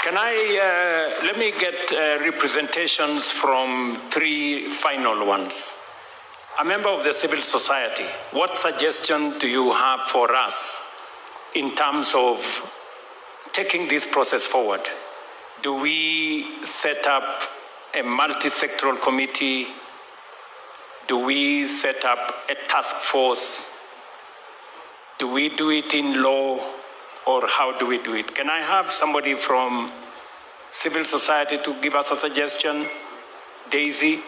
Can I, let me get representations from 3 final ones. A member of the civil society, what suggestion do you have for us in terms of taking this process forward? Do we set up a multi-sectoral committee? Do we set up a task force? Do we do it in law, or how do we do it? Can I have somebody from civil society to give us a suggestion? Daisy?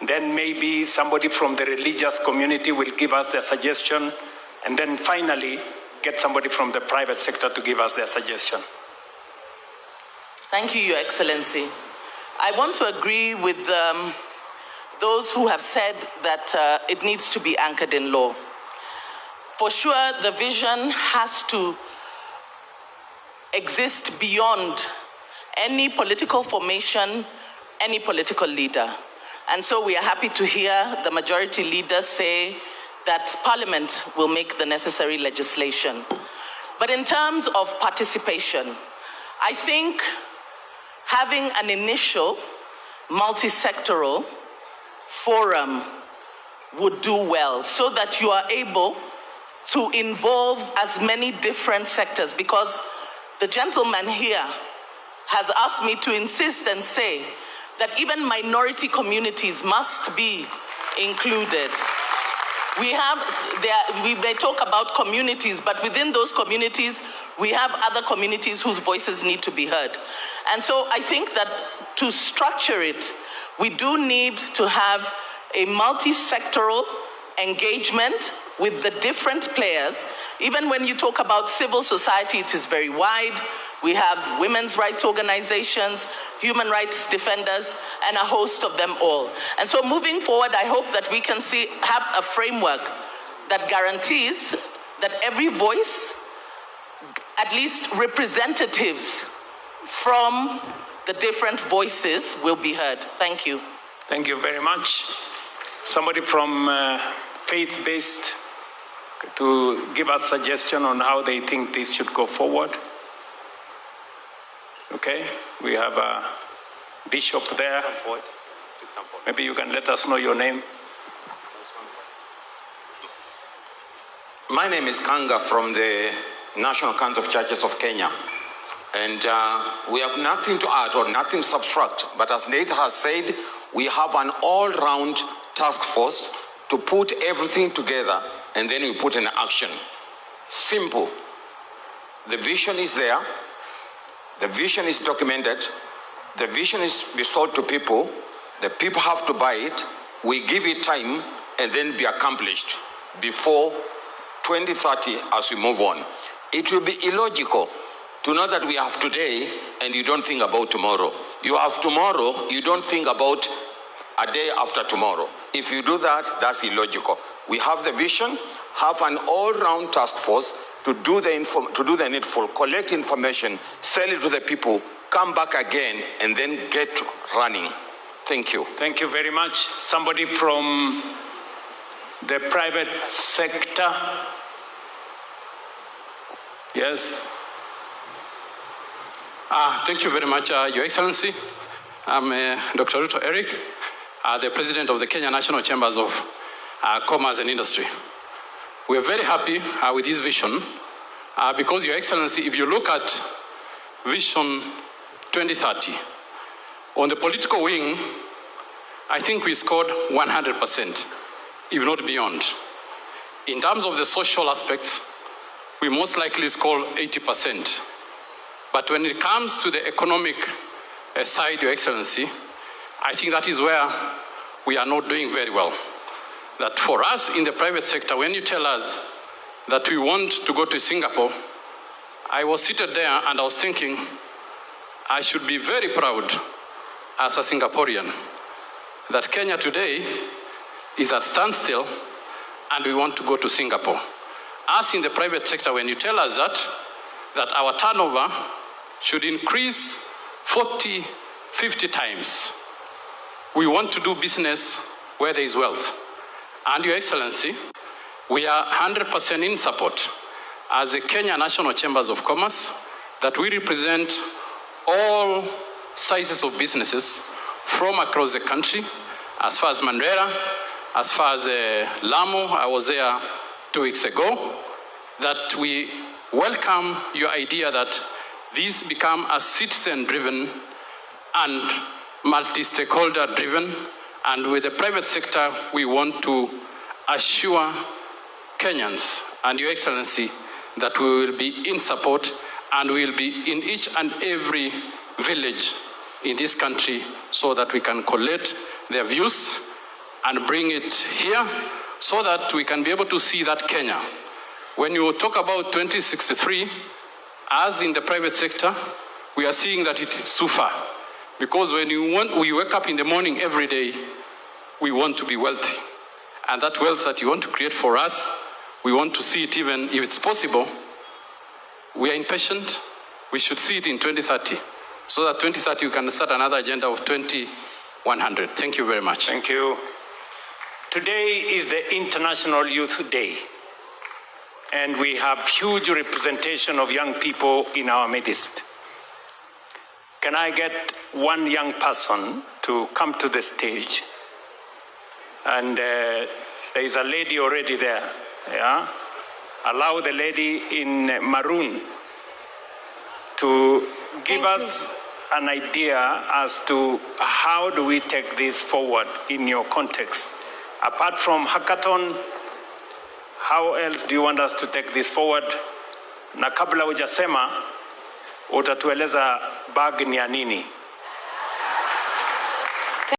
Then maybe somebody from the religious community will give us their suggestion, and then finally get somebody from the private sector to give us their suggestion. Thank you, Your Excellency. I want to agree with those who have said that it needs to be anchored in law. For sure, the vision has to exist beyond any political formation, any political leader. And so we are happy to hear the majority leader say that Parliament will make the necessary legislation. But in terms of participation, I think having an initial multi-sectoral forum would do well, so that you are able to involve as many different sectors, because the gentleman here has asked me to insist and say that even minority communities must be included. We may talk about communities, but within those communities, we have other communities whose voices need to be heard. And so I think that to structure it, we do need to have a multi-sectoral engagement with the different players. Even when you talk about civil society, it is very wide. We have women's rights organizations, human rights defenders, and a host of them all. And so moving forward, I hope that we can have a framework that guarantees that every voice, at least representatives from the different voices, will be heard. Thank you. Thank you very much. Somebody from faith-based to give us suggestion on how they think this should go forward. Okay, we have a bishop there. Maybe you can let us know your name. My name is Kanga from the National Council of Churches of Kenya. And we have nothing to add or nothing to subtract. But as Nate has said, we have an all-round task force to put everything together, and then we put in action. Simple. The vision is there. The vision is documented. The vision is sold to people. The people have to buy it. We give it time, and then be accomplished before 2030 as we move on. It will be illogical to know that we have today and you don't think about tomorrow. You have tomorrow, you don't think about a day after tomorrow. If you do that, that's illogical. We have the vision, have an all-round task force to do the needful, collect information, sell it to the people, come back again, and then get running. Thank you. Thank you very much. Somebody from the private sector? Yes. Thank you very much, Your Excellency. I'm Dr. Ruto Eric, the President of the Kenya National Chambers of Commerce and Industry. We are very happy with this vision because, Your Excellency, if you look at Vision 2030, on the political wing, I think we scored 100%, if not beyond. In terms of the social aspects, we most likely scored 80%. But when it comes to the economic side, Your Excellency, I think that is where we are not doing very well. That for us in the private sector, when you tell us that we want to go to Singapore, I was seated there and I was thinking, I should be very proud as a Singaporean that Kenya today is at standstill and we want to go to Singapore. Us in the private sector, when you tell us that our turnover should increase 40, 50 times, we want to do business where there is wealth. And Your Excellency, we are 100% in support as the Kenya National Chambers of Commerce that we represent all sizes of businesses from across the country, as far as Mandera, as far as Lamu. I was there 2 weeks ago, that we welcome your idea that this become a citizen-driven and multi-stakeholder-driven, and with the private sector, we want to assure Kenyans and Your Excellency that we will be in support and we will be in each and every village in this country so that we can collect their views and bring it here so that we can be able to see that Kenya. When you talk about 2063, as in the private sector, we are seeing that it is too far. Because when we wake up in the morning every day, we want to be wealthy. And that wealth that you want to create for us, we want to see it even if it's possible. We are impatient. We should see it in 2030. So that 2030 we can start another agenda of 2100. Thank you very much. Thank you. Today is the International Youth Day. And we have huge representation of young people in our midst. Can I get one young person to come to the stage? And there is a lady already there. Yeah? Allow the lady in maroon to give us an idea as to how do we take this forward in your context. Apart from hackathon, how else do you want us to take this forward? Na kabla hujasema, utatueleza bag ni ya nini?